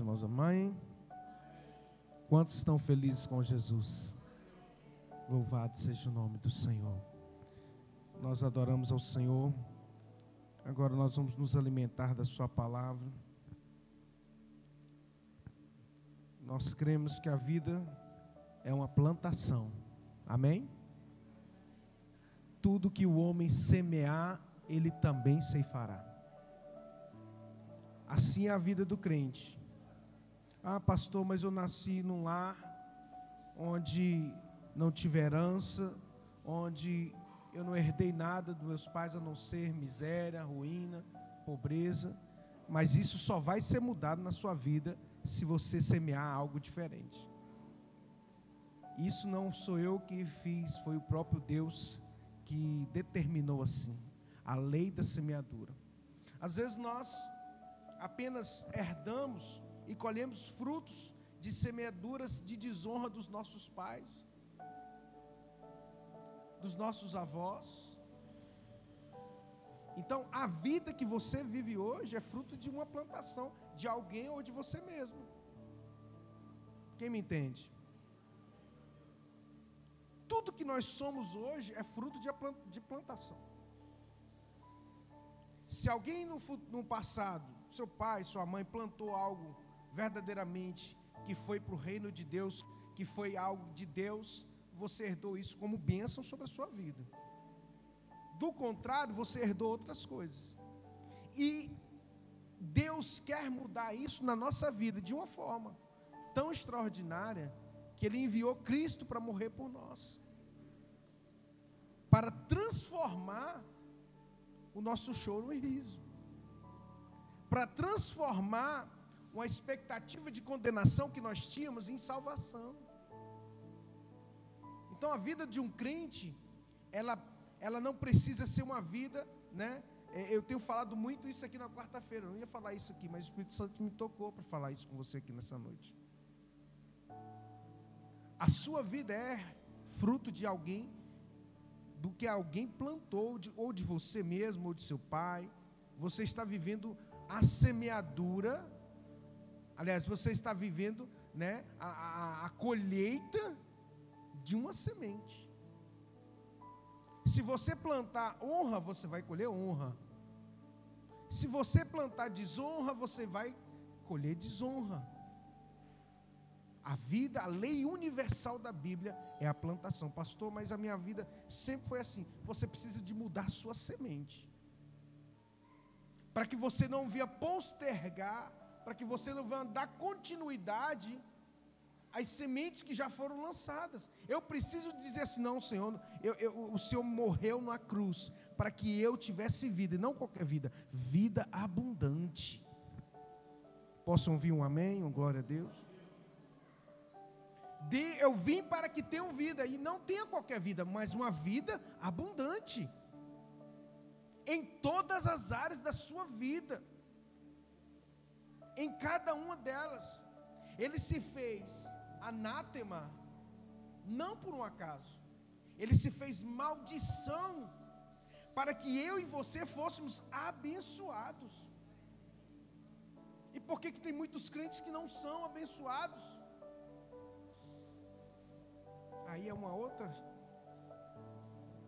irmãos, amém? Quantos estão felizes com Jesus? Louvado seja o nome do Senhor. Nós adoramos ao Senhor. Agora nós vamos nos alimentar da sua palavra. Nós cremos que a vida é uma plantação. Amém? Tudo que o homem semear, ele também ceifará. Assim é a vida do crente. Ah, pastor, mas eu nasci num lar onde não tive herança, onde eu não herdei nada dos meus pais a não ser miséria, ruína, pobreza. Mas isso só vai ser mudado na sua vida se você semear algo diferente. Isso não sou eu que fiz, foi o próprio Deus que determinou assim, a lei da semeadura. Às vezes nós apenas herdamos e colhemos frutos de semeaduras de desonra dos nossos pais, dos nossos avós. Então a vida que você vive hoje é fruto de uma plantação de alguém ou de você mesmo. Quem me entende? Tudo que nós somos hoje é fruto de plantação. Se alguém no passado, seu pai, sua mãe plantou algo verdadeiramente que foi para o reino de Deus, que foi algo de Deus, você herdou isso como bênção sobre a sua vida. Do contrário, você herdou outras coisas. E Deus quer mudar isso na nossa vida de uma forma tão extraordinária, que Ele enviou Cristo para morrer por nós, para transformar o nosso choro em riso, para transformar uma expectativa de condenação que nós tínhamos em salvação. Então a vida de um crente, ela não precisa ser uma vida, né? Eu tenho falado muito isso aqui na quarta-feira, eu não ia falar isso aqui, mas o Espírito Santo me tocou para falar isso com você aqui nessa noite. A sua vida é fruto de alguém, do que alguém plantou, ou de você mesmo, ou de seu pai. Você está vivendo a semeadura, aliás, você está vivendo, né, a colheita de uma semente. Se você plantar honra, você vai colher honra. Se você plantar desonra, você vai colher desonra. A vida, a lei universal da Bíblia é a plantação. Pastor, mas a minha vida sempre foi assim. Você precisa de mudar sua semente, para que você não venha postergar, para que você não venha dar continuidade às sementes que já foram lançadas. Eu preciso dizer assim: não, Senhor, o Senhor morreu na cruz para que eu tivesse vida, e não qualquer vida, vida abundante. Posso ouvir um amém, um glória a Deus? Eu vim para que tenham vida, e não tenha qualquer vida, mas uma vida abundante, em todas as áreas da sua vida, em cada uma delas. Ele se fez anátema, não por um acaso, Ele se fez maldição, para que eu e você fôssemos abençoados. E por que tem muitos crentes que não são abençoados? Aí é uma outra.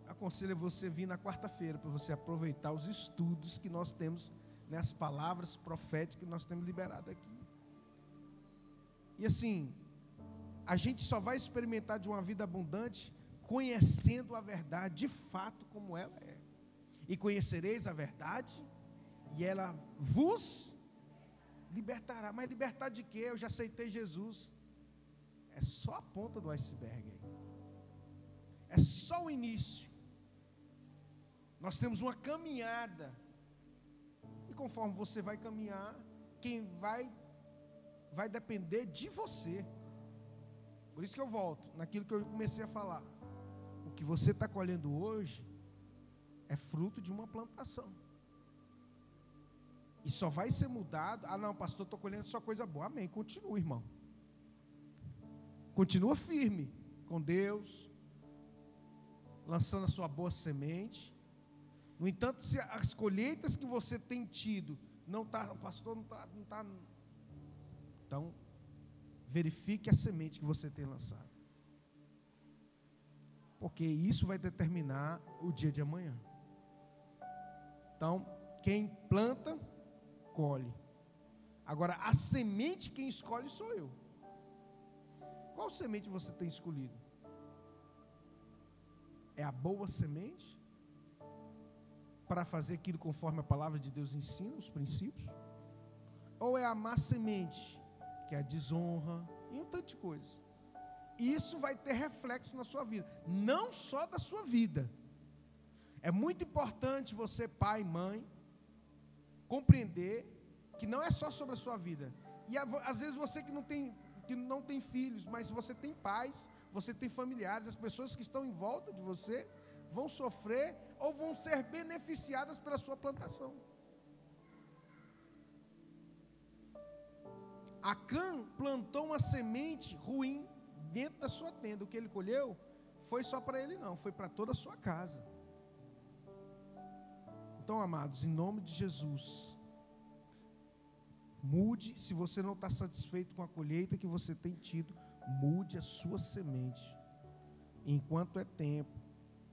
Aconselho você vir na quarta-feira, para você aproveitar os estudos que nós temos, né, as palavras proféticas que nós temos liberado aqui. E assim, a gente só vai experimentar de uma vida abundante conhecendo a verdade de fato como ela é. E conhecereis a verdade, e ela vos libertará. Mas libertar de quê? Eu já aceitei Jesus. É só a ponta do iceberg aí. É só o início. Nós temos uma caminhada. E conforme você vai caminhar, quem vai depender de você. Por isso que eu volto naquilo que eu comecei a falar. O que você está colhendo hoje é fruto de uma plantação. E só vai ser mudado. Ah não, pastor, estou colhendo só coisa boa. Amém, continua, irmão. Continua firme com Deus, lançando a sua boa semente. No entanto, se as colheitas que você tem tido não está, pastor, não está Então, verifique a semente que você tem lançado, porque isso vai determinar o dia de amanhã. Então, quem planta, colhe. Agora, a semente quem escolhe sou eu. Qual semente você tem escolhido? É a boa semente para fazer aquilo conforme a palavra de Deus ensina, os princípios? Ou é a má semente, que é a desonra e um tanto de coisa? Isso vai ter reflexo na sua vida, não só da sua vida. É muito importante você, pai e mãe, compreender que não é só sobre a sua vida. E às vezes você que não tem filhos, mas você tem pais, você tem familiares, as pessoas que estão em volta de você vão sofrer ou vão ser beneficiadas pela sua plantação. Acã plantou uma semente ruim dentro da sua tenda. O que ele colheu foi só para ele não, foi para toda a sua casa. Então, amados, em nome de Jesus, mude. Se você não está satisfeito com a colheita que você tem tido, mude a sua semente, enquanto é tempo,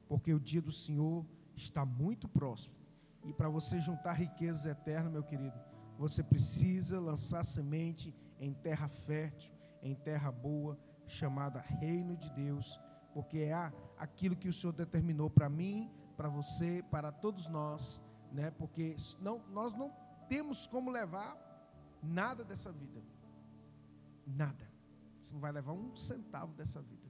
porque o dia do Senhor está muito próximo. E para você juntar riquezas eternas, meu querido, você precisa lançar semente em terra fértil, em terra boa, chamada Reino de Deus, porque é aquilo que o Senhor determinou para mim, para você, para todos nós, né? Porque nós não temos como levar nada dessa vida, nada. Você não vai levar um centavo dessa vida.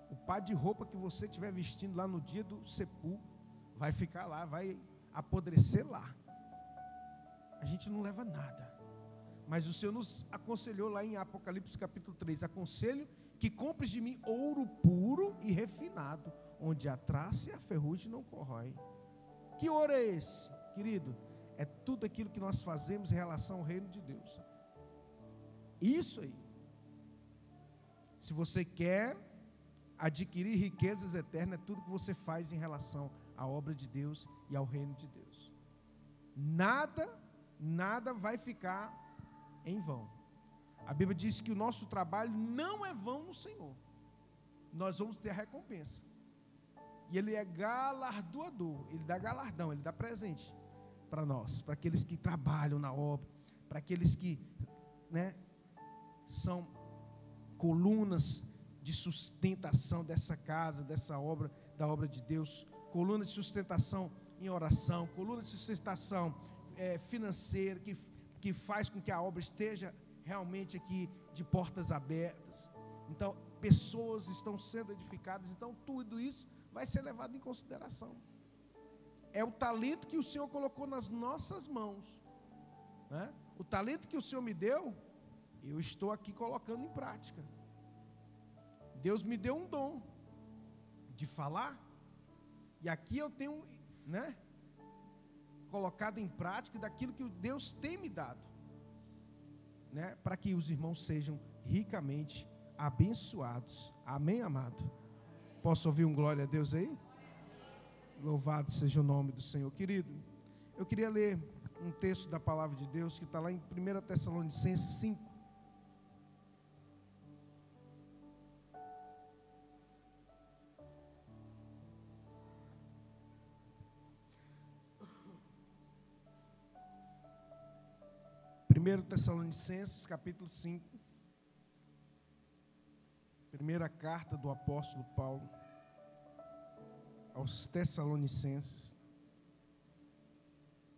O par de roupa que você estiver vestindo lá no dia do sepulcro vai ficar lá, vai apodrecer lá. A gente não leva nada. Mas o Senhor nos aconselhou lá em Apocalipse capítulo 3: aconselho que compres de mim ouro puro e refinado, onde a traça e a ferrugem não corrói. Que ouro é esse, querido? É tudo aquilo que nós fazemos em relação ao reino de Deus. Isso aí. Se você quer adquirir riquezas eternas, é tudo que você faz em relação à obra de Deus e ao reino de Deus. Nada vai ficar em vão. A Bíblia diz que o nosso trabalho não é vão no Senhor. Nós vamos ter a recompensa. E Ele é galardoador, Ele dá galardão, Ele dá presente para nós, para aqueles que trabalham na obra, para aqueles que, né, são colunas de sustentação dessa casa, dessa obra, da obra de Deus, coluna de sustentação em oração, coluna de sustentação financeira, que faz com que a obra esteja realmente aqui de portas abertas. Então, pessoas estão sendo edificadas, então tudo isso vai ser levado em consideração. É o talento que o Senhor colocou nas nossas mãos, né? O talento que o Senhor me deu, eu estou aqui colocando em prática. Deus me deu um dom de falar, e aqui eu tenho, né, colocado em prática daquilo que Deus tem me dado, né, para que os irmãos sejam ricamente abençoados. Amém, amado? Posso ouvir um glória a Deus aí? Louvado seja o nome do Senhor. Querido, eu queria ler um texto da palavra de Deus que está lá em 1 Tessalonicenses 5. Primeiro Tessalonicenses capítulo 5, primeira carta do apóstolo Paulo aos Tessalonicenses,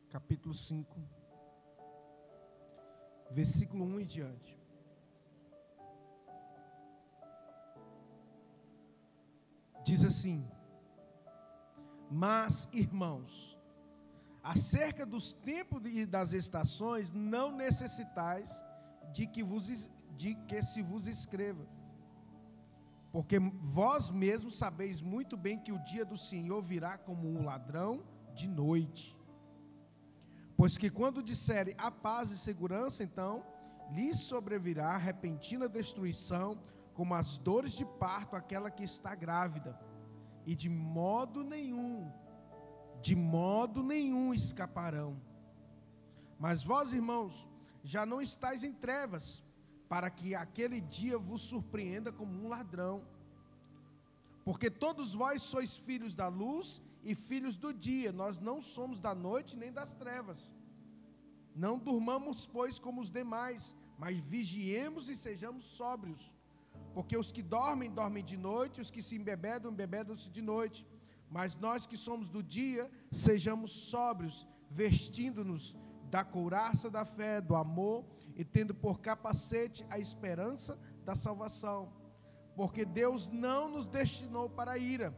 capítulo 5, versículo 1 e diante. Diz assim: mas, irmãos, acerca dos tempos e das estações, não necessitais de que se vos escreva, porque vós mesmos sabeis muito bem que o dia do Senhor virá como um ladrão de noite. Pois que quando disserem a paz e segurança, então lhes sobrevirá repentina destruição, como as dores de parto àquela que está grávida, e de modo nenhum escaparão. Mas vós, irmãos, já não estáis em trevas, para que aquele dia vos surpreenda como um ladrão. Porque todos vós sois filhos da luz e filhos do dia, nós não somos da noite nem das trevas. Não durmamos, pois, como os demais, mas vigiemos e sejamos sóbrios. Porque os que dormem, dormem de noite, os que se embebedam, embebedam-se de noite. Mas nós que somos do dia, sejamos sóbrios, vestindo-nos da couraça da fé, do amor, e tendo por capacete a esperança da salvação. Porque Deus não nos destinou para a ira,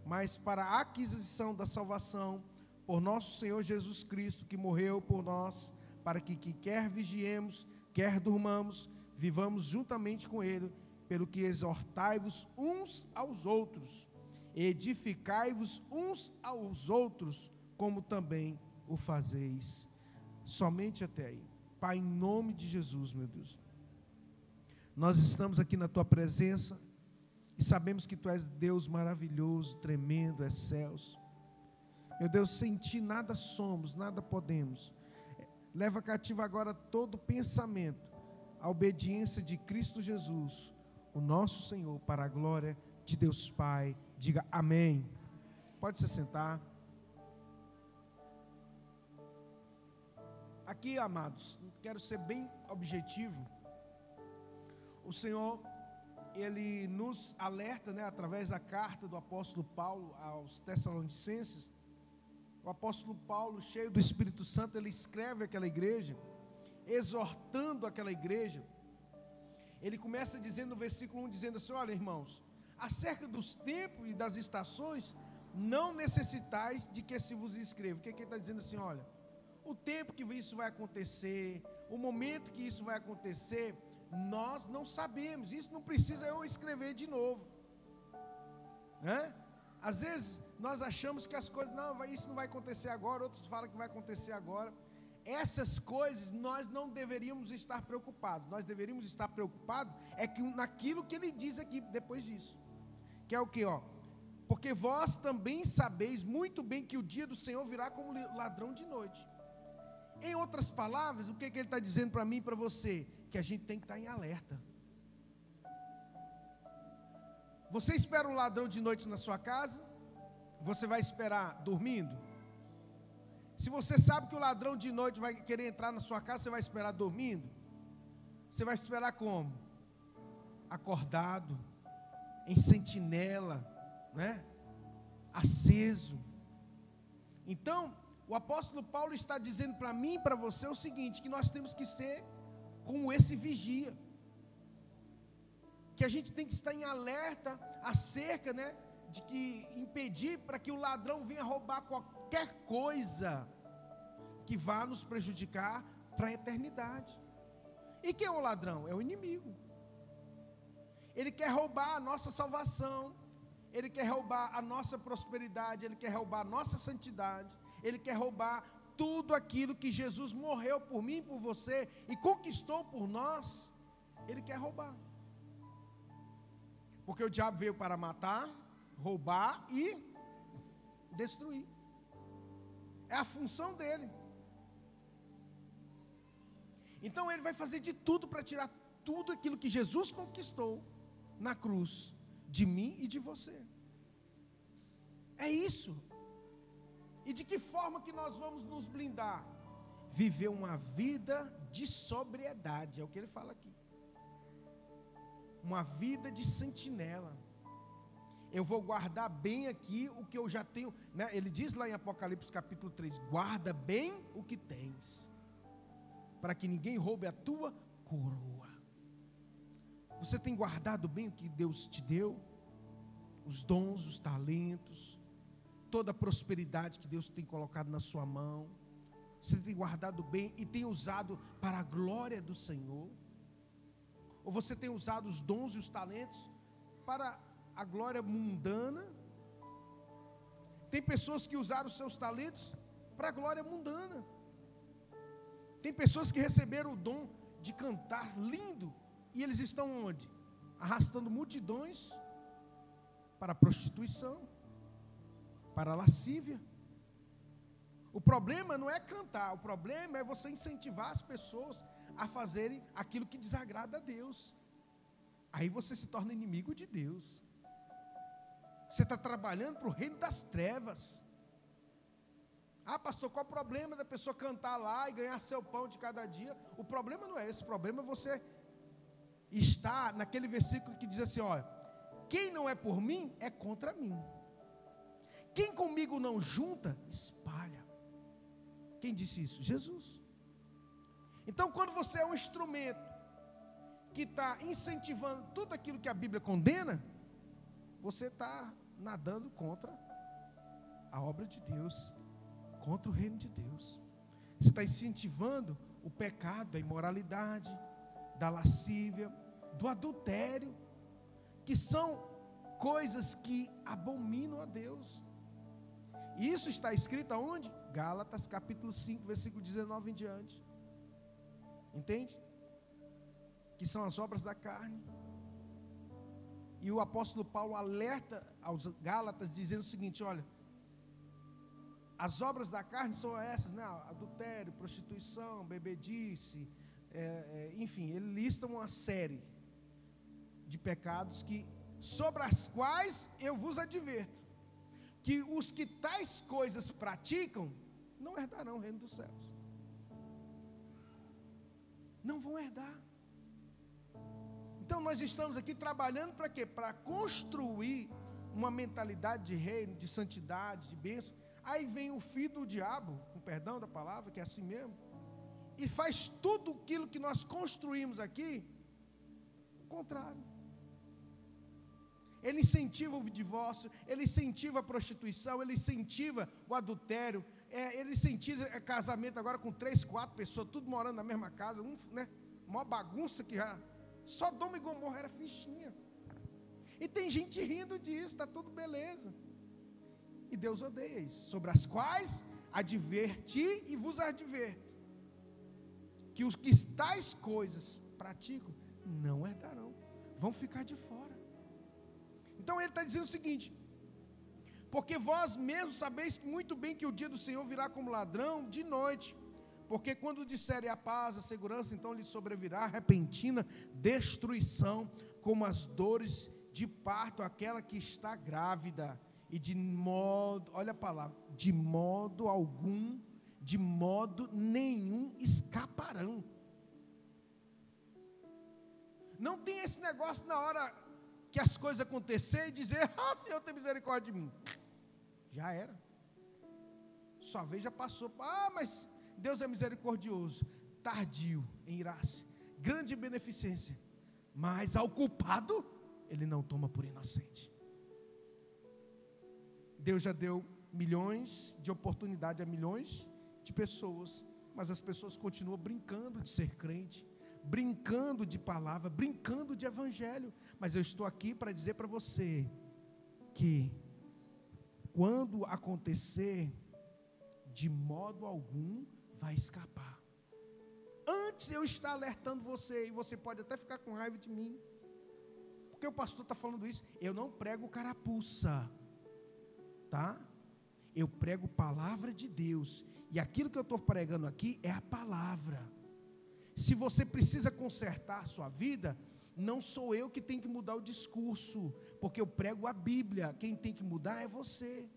mas para a aquisição da salvação, por nosso Senhor Jesus Cristo, que morreu por nós, para que quer vigiemos, quer durmamos, vivamos juntamente com Ele, pelo que exortai-vos uns aos outros, edificai-vos uns aos outros, como também o fazeis. Somente até aí. Pai, em nome de Jesus, meu Deus, nós estamos aqui na Tua presença, e sabemos que Tu és Deus maravilhoso, tremendo, excelso. Meu Deus, sem Ti nada somos, nada podemos. Leva cativo agora todo pensamento, a obediência de Cristo Jesus, o nosso Senhor, para a glória de Deus Pai. Diga amém. Pode se sentar. Aqui, amados, quero ser bem objetivo. O Senhor, Ele nos alerta, através da carta do apóstolo Paulo aos Tessalonicenses. O apóstolo Paulo, cheio do Espírito Santo, ele escreve aquela igreja, exortando aquela igreja. Ele começa dizendo no versículo 1, dizendo assim: olha, irmãos, acerca dos tempos e das estações, não necessitais de que se vos escreva. O que ele está dizendo assim? Olha, o tempo que isso vai acontecer, o momento que isso vai acontecer, nós não sabemos. Isso não precisa eu escrever de novo, né? Às vezes nós achamos que as coisas, isso não vai acontecer agora, outros falam que vai acontecer agora. Essas coisas nós não deveríamos estar preocupados. Nós deveríamos estar preocupados naquilo que ele diz aqui depois disso, que é o que? Porque vós também sabeis muito bem que o dia do Senhor virá como ladrão de noite. Em outras palavras, o que ele está dizendo para mim e para você? Que a gente tem que estar em alerta. Você espera um ladrão de noite na sua casa? Você vai esperar dormindo? Se você sabe que o ladrão de noite vai querer entrar na sua casa, você vai esperar dormindo? Você vai esperar como? Acordado, em sentinela, né? Aceso. Então, o apóstolo Paulo está dizendo para mim e para você o seguinte, que nós temos que ser como esse vigia, que a gente tem que estar em alerta acerca, de que impedir para que o ladrão venha roubar qualquer coisa que vá nos prejudicar para a eternidade. E quem é o ladrão? É o inimigo. Ele quer roubar a nossa salvação, ele quer roubar a nossa prosperidade, ele quer roubar a nossa santidade, ele quer roubar tudo aquilo que Jesus morreu por mim e por você e conquistou por nós. Ele quer roubar, porque o diabo veio para matar, roubar e destruir. É a função dele. Então ele vai fazer de tudo para tirar tudo aquilo que Jesus conquistou na cruz, de mim e de você. É isso. E de que forma que nós vamos nos blindar? Viver uma vida de sobriedade, é o que ele fala aqui. Uma vida de sentinela. Eu vou guardar bem aqui o que eu já tenho, Ele diz lá em Apocalipse capítulo 3, guarda bem o que tens, para que ninguém roube a tua coroa. Você tem guardado bem o que Deus te deu? Os dons, os talentos, toda a prosperidade que Deus tem colocado na sua mão. Você tem guardado bem e tem usado para a glória do Senhor? Ou você tem usado os dons e os talentos para a glória mundana? Tem pessoas que usaram os seus talentos para a glória mundana. Tem pessoas que receberam o dom de cantar lindo, e eles estão onde? Arrastando multidões para a prostituição, para a lascívia. O problema não é cantar, o problema é você incentivar as pessoas a fazerem aquilo que desagrada a Deus. Aí você se torna inimigo de Deus. Você está trabalhando para o reino das trevas. Ah, pastor, qual o problema da pessoa cantar lá e ganhar seu pão de cada dia? O problema não é esse, o problema é você estar naquele versículo que diz assim, olha, quem não é por mim, é contra mim. Quem comigo não junta, espalha. Quem disse isso? Jesus. Então, quando você é um instrumento que está incentivando tudo aquilo que a Bíblia condena, você está nadando contra a obra de Deus, contra o reino de Deus. Você está incentivando o pecado, a imoralidade, da lascívia, do adultério, que são coisas que abominam a Deus. E isso está escrito aonde? Gálatas capítulo 5, versículo 19 em diante. Entende? Que são as obras da carne. E o apóstolo Paulo alerta aos Gálatas dizendo o seguinte, olha, as obras da carne são essas, né? Adultério, prostituição, bebedice, enfim, ele lista uma série de pecados sobre as quais eu vos adverto, que os que tais coisas praticam, não herdarão o reino dos céus. Não vão herdar. Então nós estamos aqui trabalhando para quê? Para construir uma mentalidade de reino, de santidade, de bênção. Aí vem o filho do diabo, com perdão da palavra, que é assim mesmo, e faz tudo aquilo que nós construímos aqui, o contrário. Ele incentiva o divórcio, ele incentiva a prostituição, ele incentiva o adultério, ele incentiva casamento agora com 3, 4 pessoas, tudo morando na mesma casa, uma bagunça que já, Sodoma e Gomorra era fichinha. E tem gente rindo disso, está tudo beleza. E Deus odeia isso, sobre as quais adverti e vos adverto, que os que tais coisas praticam, não herdarão, vão ficar de fora. Então ele está dizendo o seguinte, porque vós mesmos sabeis muito bem que o dia do Senhor virá como ladrão de noite, porque quando disserem a paz, a segurança, então lhes sobrevirá repentina destruição, como as dores de parto, aquela que está grávida, e de modo, olha a palavra, de modo algum, de modo nenhum escaparão. Não tem esse negócio na hora que as coisas acontecerem e dizer, Senhor, tem misericórdia de mim. Já era. Sua vez já passou. Mas Deus é misericordioso, tardio em irar-se, grande em beneficência, mas ao culpado Ele não toma por inocente. Deus já deu milhões de oportunidade a milhões de pessoas, mas as pessoas continuam brincando de ser crente, brincando de palavra, brincando de evangelho. Mas eu estou aqui para dizer para você que quando acontecer, de modo algum vai escapar. Antes eu estar alertando você, e você pode até ficar com raiva de mim, porque o pastor está falando isso. Eu não prego carapuça, tá? Eu prego palavra de Deus, e aquilo que eu estou pregando aqui é a palavra. Se você precisa consertar a sua vida, não sou eu que tenho que mudar o discurso, porque eu prego a Bíblia, quem tem que mudar é você.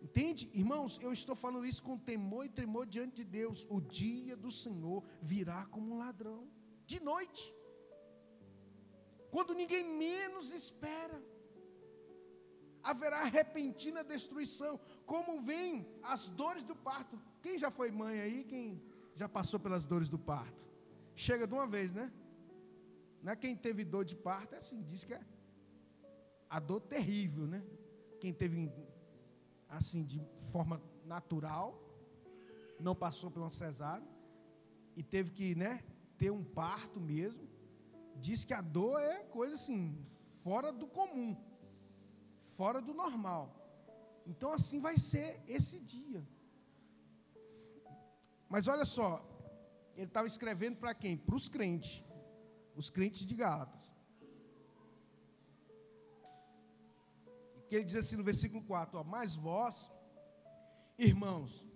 Entende? Irmãos, eu estou falando isso com temor e tremor diante de Deus. O dia do Senhor virá como um ladrão, de noite, quando ninguém menos espera. Haverá repentina destruição, como vem as dores do parto. Quem já foi mãe aí? Quem já passou pelas dores do parto? Chega de uma vez, né? Não é quem teve dor de parto, é assim, diz que é a dor terrível, né? Quem teve assim, de forma natural, não passou por uma cesárea, e teve que, ter um parto mesmo, diz que a dor é coisa assim, fora do comum, fora do normal. Então assim vai ser esse dia. Mas olha só, ele estava escrevendo para quem? Para os crentes de Gálatas. Que ele diz assim no versículo 4, mas vós, irmãos,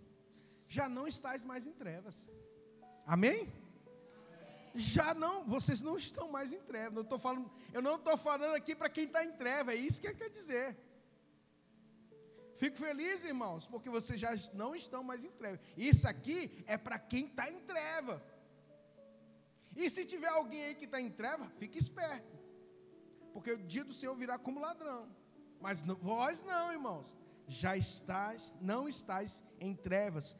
já não estáis mais em trevas. Amém? Já não, vocês não estão mais em trevas. Eu não estou falando aqui para quem está em treva, é isso que ele quer dizer. Fico feliz, irmãos, porque vocês já não estão mais em treva. Isso aqui é para quem está em treva. E se tiver alguém aí que está em treva, fique esperto, porque o dia do Senhor virá como ladrão. Mas vós não, irmãos, não estáis em trevas,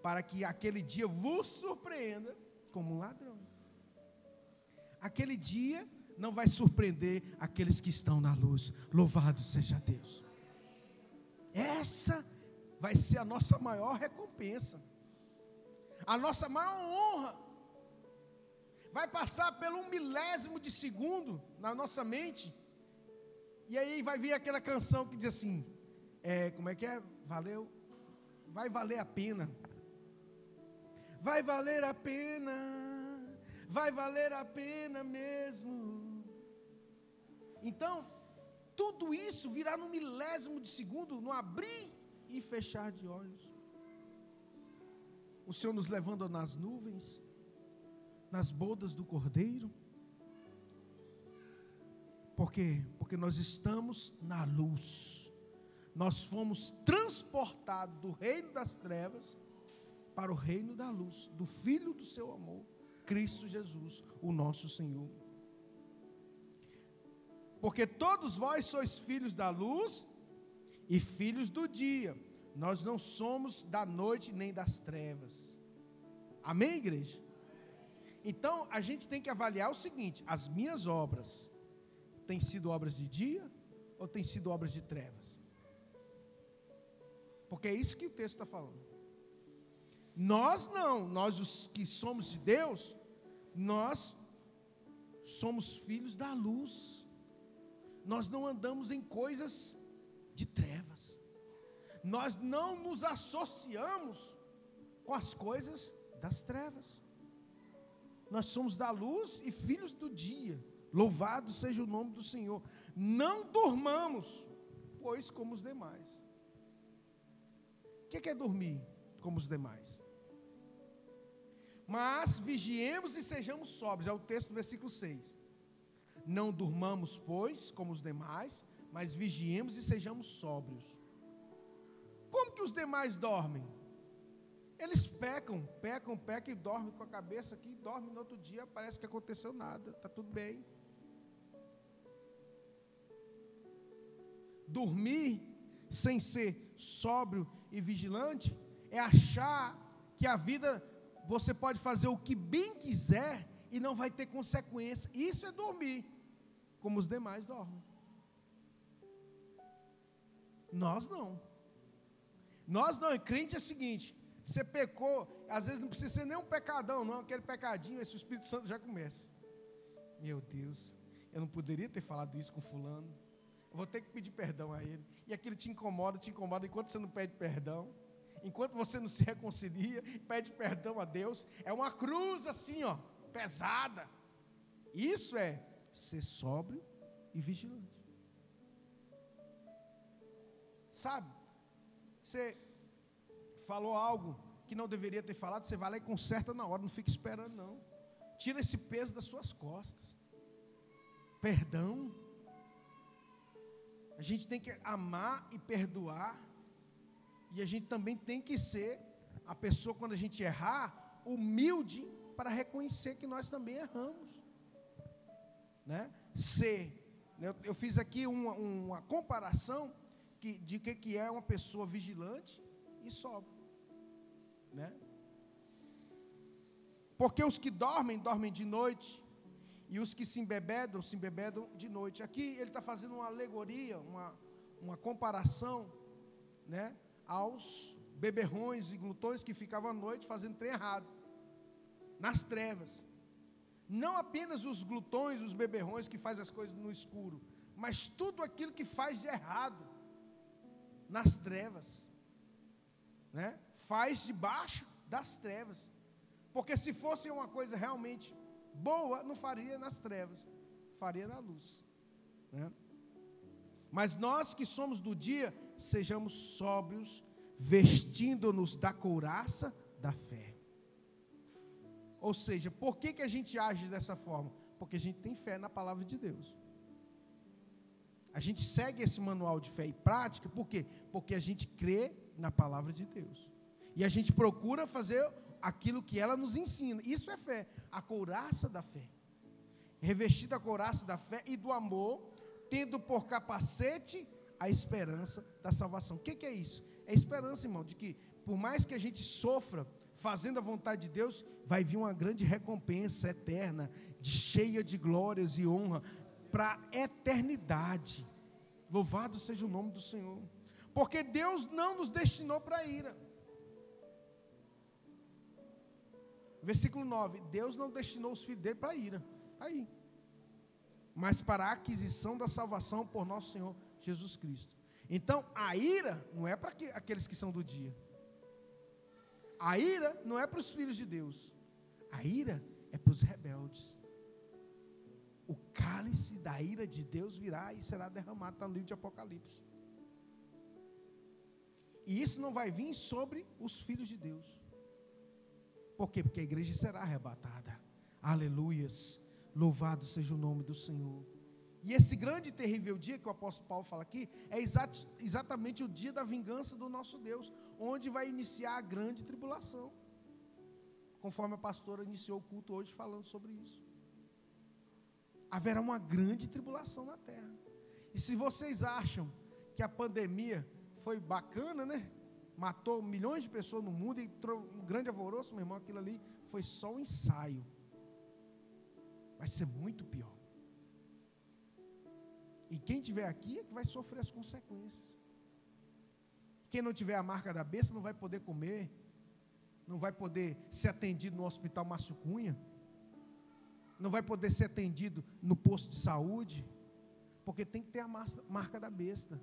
para que aquele dia vos surpreenda como um ladrão. Aquele dia não vai surpreender aqueles que estão na luz. Louvado seja Deus. Essa vai ser a nossa maior recompensa, a nossa maior honra. Vai passar pelo 1 milésimo de segundo na nossa mente, e aí vai vir aquela canção que diz assim, como é que é? Vai valer a pena. Vai valer a pena, vai valer a pena mesmo. Então, tudo isso virá no milésimo de segundo, no abrir e fechar de olhos. O Senhor nos levando nas nuvens, nas bodas do Cordeiro. Por quê? Porque nós estamos na luz. Nós fomos transportados do reino das trevas para o reino da luz, do Filho do seu amor, Cristo Jesus, o nosso Senhor. Porque todos vós sois filhos da luz e filhos do dia. Nós não somos da noite nem das trevas. Amém, igreja? Então, a gente tem que avaliar o seguinte: as minhas obras têm sido obras de dia ou têm sido obras de trevas? Porque é isso que o texto está falando. Nós não, nós os que somos de Deus, nós somos filhos da luz. Nós não andamos em coisas de trevas. Nós não nos associamos com as coisas das trevas. Nós somos da luz e filhos do dia. Louvado seja o nome do Senhor. Não durmamos, pois como os demais. O que é dormir como os demais? Mas vigiemos e sejamos sóbrios. É o texto do versículo 6. Não durmamos, pois, como os demais, mas vigiemos e sejamos sóbrios. Como que os demais dormem? Eles pecam e dormem com a cabeça aqui, dormem no outro dia, parece que aconteceu nada, está tudo bem. Dormir sem ser sóbrio e vigilante é achar que a vida você pode fazer o que bem quiser e não vai ter consequência. Isso é dormir, como os demais dormem. Nós não. E crente é o seguinte: você pecou, às vezes não precisa ser nem um pecadão, não, aquele pecadinho, esse o Espírito Santo já começa. Meu Deus, eu não poderia ter falado isso com fulano. Eu vou ter que pedir perdão a ele. E aquilo te incomoda, enquanto você não pede perdão. Enquanto você não se reconcilia, pede perdão a Deus. É uma cruz assim, ó, pesada. Isso é ser sóbrio e vigilante. Sabe? Você falou algo que não deveria ter falado, você vai lá e conserta na hora, não fica esperando não. Tira esse peso das suas costas. Perdão. A gente tem que amar e perdoar. E a gente também tem que ser a pessoa, quando a gente errar, humilde para reconhecer que nós também erramos, né? Eu fiz aqui uma comparação de que é uma pessoa vigilante e sóbria, né? Porque os que dormem de noite, e os que se embebedam de noite. Aqui ele está fazendo uma alegoria, uma comparação, né, aos beberrões e glutões que ficavam à noite fazendo trem errado, nas trevas. Não apenas os glutões, os beberrões que fazem as coisas no escuro, mas tudo aquilo que faz de errado nas trevas, né, faz debaixo das trevas. Porque se fosse uma coisa realmente boa, não faria nas trevas, faria na luz, né? Mas nós que somos do dia, sejamos sóbrios, vestindo-nos da couraça da fé. Ou seja, por que a gente age dessa forma? Porque a gente tem fé na palavra de Deus. A gente segue esse manual de fé e prática, por quê? Porque a gente crê na palavra de Deus. E a gente procura fazer aquilo que ela nos ensina. Isso é fé, a couraça da fé. Revestida a couraça da fé e do amor, tendo por capacete a esperança da salvação. O que é isso? É esperança, irmão, de que por mais que a gente sofra, fazendo a vontade de Deus, vai vir uma grande recompensa eterna, cheia de glórias e honra, para a eternidade. Louvado seja o nome do Senhor. Porque Deus não nos destinou para a ira. Versículo 9, Deus não destinou os filhos dele para a ira. Aí. Mas para a aquisição da salvação por nosso Senhor Jesus Cristo. Então, a ira não é para aqueles que são do dia. A ira não é para os filhos de Deus. A ira é para os rebeldes. O cálice da ira de Deus virá e será derramado, está no livro de Apocalipse. E isso não vai vir sobre os filhos de Deus. Por quê? Porque a igreja será arrebatada. Aleluias. Louvado seja o nome do Senhor. E esse grande e terrível dia que o apóstolo Paulo fala aqui, é exatamente o dia da vingança do nosso Deus, onde vai iniciar a grande tribulação. Conforme a pastora iniciou o culto hoje falando sobre isso. Haverá uma grande tribulação na terra. E se vocês acham que a pandemia foi bacana, né? Matou milhões de pessoas no mundo e entrou um grande alvoroço, meu irmão, aquilo ali foi só um ensaio. Vai ser muito pior. E quem tiver aqui é que vai sofrer as consequências. Quem não tiver a marca da besta não vai poder comer, não vai poder ser atendido no hospital Márcio Cunha, não vai poder ser atendido no posto de saúde, porque tem que ter a marca da besta.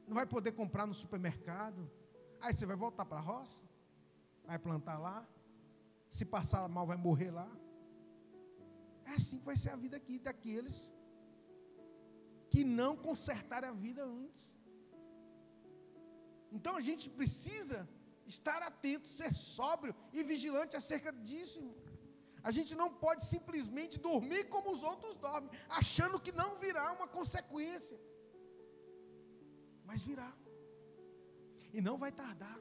Não vai poder comprar no supermercado. Aí você vai voltar para a roça, vai plantar lá, se passar mal vai morrer lá. É assim que vai ser a vida aqui daqueles que não consertaram a vida antes. Então a gente precisa estar atento, ser sóbrio e vigilante acerca disso, irmão. A gente não pode simplesmente dormir como os outros dormem, achando que não virá uma consequência. Mas virá. E não vai tardar.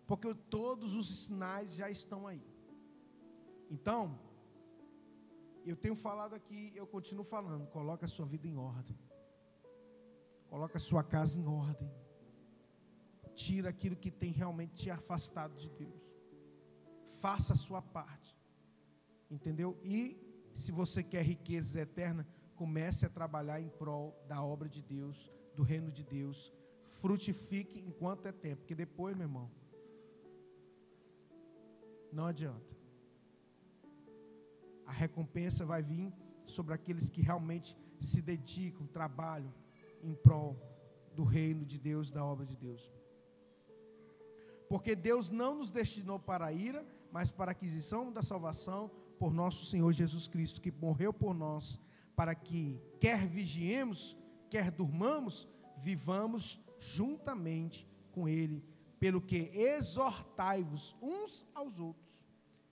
Porque todos os sinais já estão aí. Então, eu tenho falado aqui, eu continuo falando, coloca a sua vida em ordem. Coloca a sua casa em ordem. Tira aquilo que tem realmente te afastado de Deus. Faça a sua parte. Entendeu? E se você quer riquezas eternas, comece a trabalhar em prol da obra de Deus, do reino de Deus. Frutifique enquanto é tempo, porque depois, meu irmão, não adianta. A recompensa vai vir sobre aqueles que realmente se dedicam, trabalham em prol do reino de Deus, da obra de Deus. Porque Deus não nos destinou para a ira, mas para a aquisição da salvação por nosso Senhor Jesus Cristo, que morreu por nós, para que, quer vigiemos, quer durmamos, vivamos juntamente com Ele, pelo que exortai-vos uns aos outros.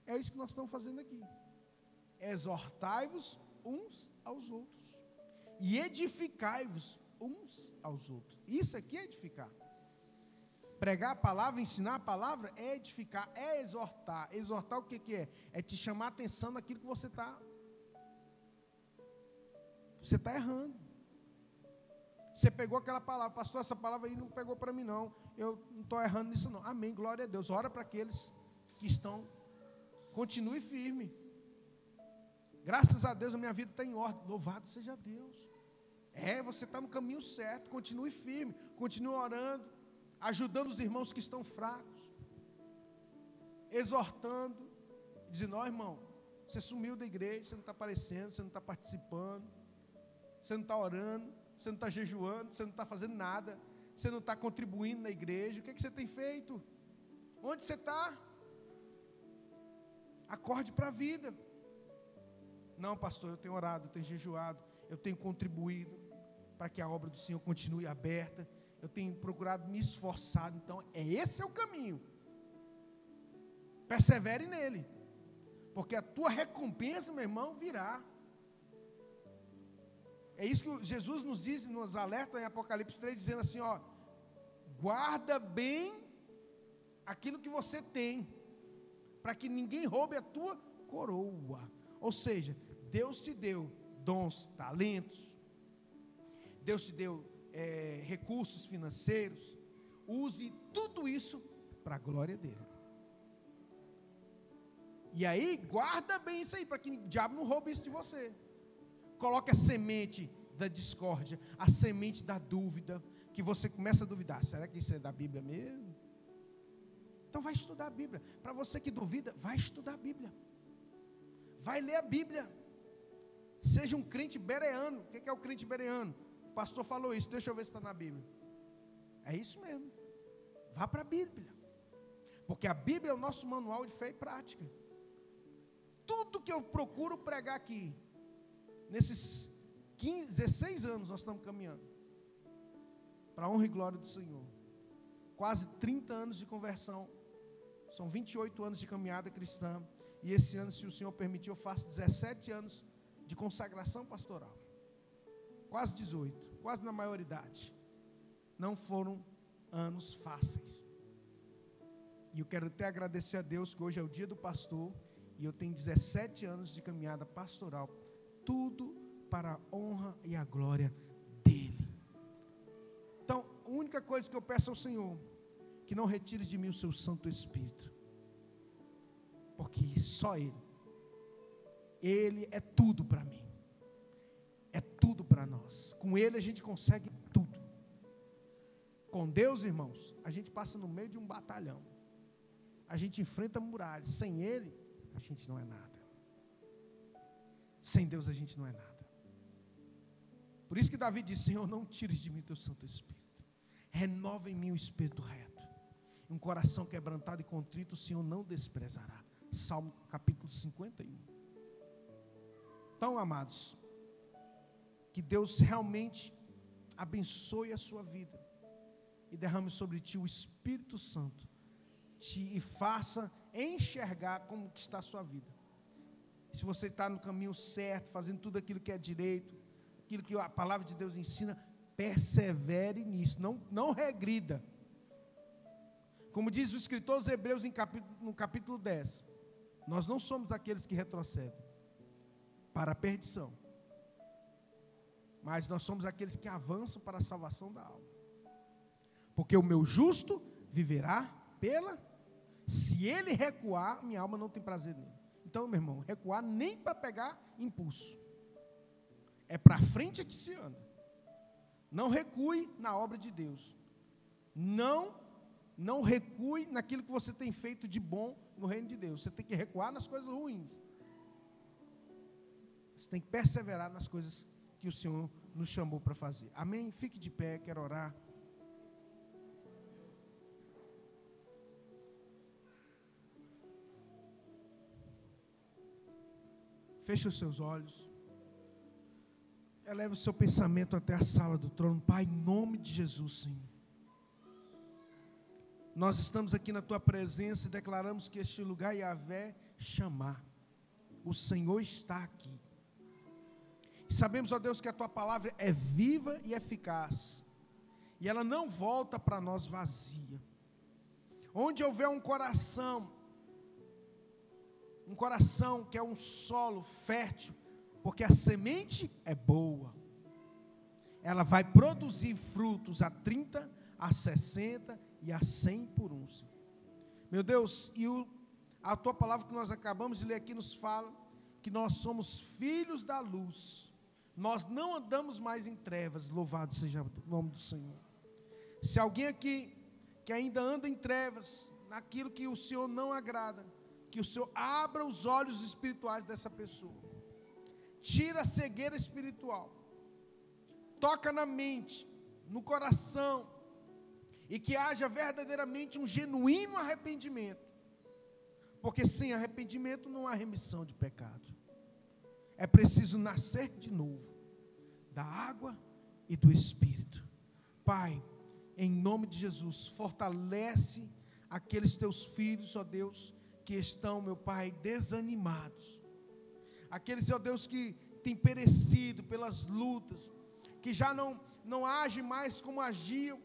É isso que nós estamos fazendo aqui. Exortai-vos uns aos outros e edificai-vos uns aos outros. Isso aqui é edificar. Pregar a palavra, ensinar a palavra é edificar, é exortar. Exortar o que é? É te chamar a atenção naquilo que você está errando. Você pegou aquela palavra, pastor, essa palavra aí não pegou para mim não, eu não estou errando nisso não. Amém, glória a Deus. Ora para aqueles que estão, continue firme. Graças a Deus a minha vida está em ordem. Louvado seja Deus. Você está no caminho certo. Continue firme, continue orando, ajudando os irmãos que estão fracos, exortando, dizendo: ó irmão, você sumiu da igreja, você não está aparecendo, você não está participando, você não está orando, você não está jejuando, você não está fazendo nada, você não está contribuindo na igreja. O que você tem feito? Onde você está? Acorde para a vida. Não, pastor, eu tenho orado, eu tenho jejuado, eu tenho contribuído para que a obra do Senhor continue aberta, eu tenho procurado me esforçar. Então, esse é o caminho. Persevere nele. porque a tua recompensa, meu irmão, virá. É isso que Jesus nos diz, nos alerta em Apocalipse 3, dizendo assim, ó, guarda bem aquilo que você tem, para que ninguém roube a tua coroa. Ou seja, Deus te deu dons, talentos, Deus te deu recursos financeiros, use tudo isso para a glória dele. E aí, guarda bem isso aí, para que o diabo não roube isso de você. Coloque a semente da discórdia, a semente da dúvida, que você começa a duvidar, será que isso é da Bíblia mesmo? Então vai estudar a Bíblia. Para você que duvida, vai estudar a Bíblia. Vai ler a Bíblia. Seja um crente bereano. O que é o crente bereano? O pastor falou isso, deixa eu ver se está na Bíblia. É isso mesmo. Vá para a Bíblia. Porque a Bíblia é o nosso manual de fé e prática. Tudo que eu procuro pregar aqui, nesses 16 anos nós estamos caminhando, para a honra e glória do Senhor. Quase 30 anos de conversão, são 28 anos de caminhada cristã, e esse ano, se o Senhor permitir, eu faço 17 anos de consagração pastoral. Quase 18, quase na maioridade. Não foram anos fáceis. E eu quero até agradecer a Deus que hoje é o dia do pastor, e eu tenho 17 anos de caminhada pastoral, tudo para a honra e a glória dEle. Então, a única coisa que eu peço ao Senhor, que não retire de mim o seu Santo Espírito, porque só Ele é tudo para mim, é tudo para nós. Com Ele a gente consegue tudo. Com Deus, irmãos, a gente passa no meio de um batalhão, a gente enfrenta muralhas. Sem Ele a gente não é nada. Sem Deus a gente não é nada. Por isso que Davi disse, Senhor, não tires de mim o teu Santo Espírito, renova em mim o espírito reto, um coração quebrantado e contrito o Senhor não desprezará. Salmo capítulo 51. Então, amados, que Deus realmente abençoe a sua vida e derrame sobre ti o Espírito Santo e faça enxergar como que está a sua vida. Se você está no caminho certo, fazendo tudo aquilo que é direito, aquilo que a palavra de Deus ensina, persevere nisso, não regrida. Como diz o escritor aos Hebreus no capítulo 10, nós não somos aqueles que retrocedem para a perdição, mas nós somos aqueles que avançam para a salvação da alma. Porque o meu justo viverá se ele recuar, minha alma não tem prazer nele. Então, meu irmão, recuar nem para pegar impulso. É para frente é que se anda. Não recue na obra de Deus. Não recue naquilo que você tem feito de bom no reino de Deus. Você tem que recuar nas coisas ruins. Você tem que perseverar nas coisas que o Senhor nos chamou para fazer. Amém? Fique de pé, quero orar. Feche os seus olhos. Eleve o seu pensamento até a sala do trono. Pai, em nome de Jesus, Senhor. Nós estamos aqui na Tua presença e declaramos que este lugar, Yahvé, chamar. O Senhor está aqui. E sabemos, ó Deus, que a Tua palavra é viva e eficaz. E ela não volta para nós vazia. Onde houver um coração que é um solo fértil, porque a semente é boa, ela vai produzir frutos a 30, a 60 e a 100 por um. Meu Deus, e a Tua palavra que nós acabamos de ler aqui nos fala que nós somos filhos da luz, nós não andamos mais em trevas, louvado seja o nome do Senhor. Se alguém aqui que ainda anda em trevas, naquilo que o Senhor não agrada, que o Senhor abra os olhos espirituais dessa pessoa, tira a cegueira espiritual, toca na mente, no coração, e que haja verdadeiramente um genuíno arrependimento, porque sem arrependimento não há remissão de pecado. É preciso nascer de novo, da água e do Espírito. Pai, em nome de Jesus, fortalece aqueles Teus filhos, ó Deus, que estão, meu Pai, desanimados. Aqueles, Senhor Deus, que têm perecido pelas lutas, que já não agem mais como agiam,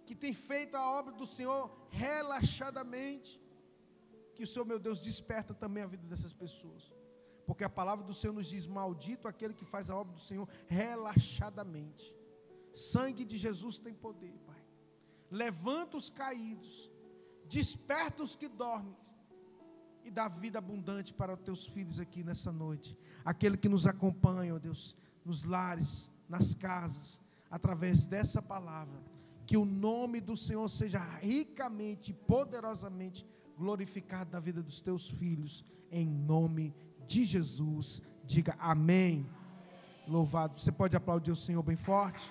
que têm feito a obra do Senhor relaxadamente. Que o Senhor, meu Deus, desperta também a vida dessas pessoas. Porque a palavra do Senhor nos diz: maldito aquele que faz a obra do Senhor relaxadamente. Sangue de Jesus tem poder, Pai. Levanta os caídos, desperta os que dormem, e dá vida abundante para os teus filhos aqui nessa noite. Aquele que nos acompanha, ó Deus, nos lares, nas casas, através dessa palavra. Que o nome do Senhor seja ricamente e poderosamente glorificado na vida dos teus filhos, em nome de Jesus. Diga amém. Louvado. Você pode aplaudir o Senhor bem forte?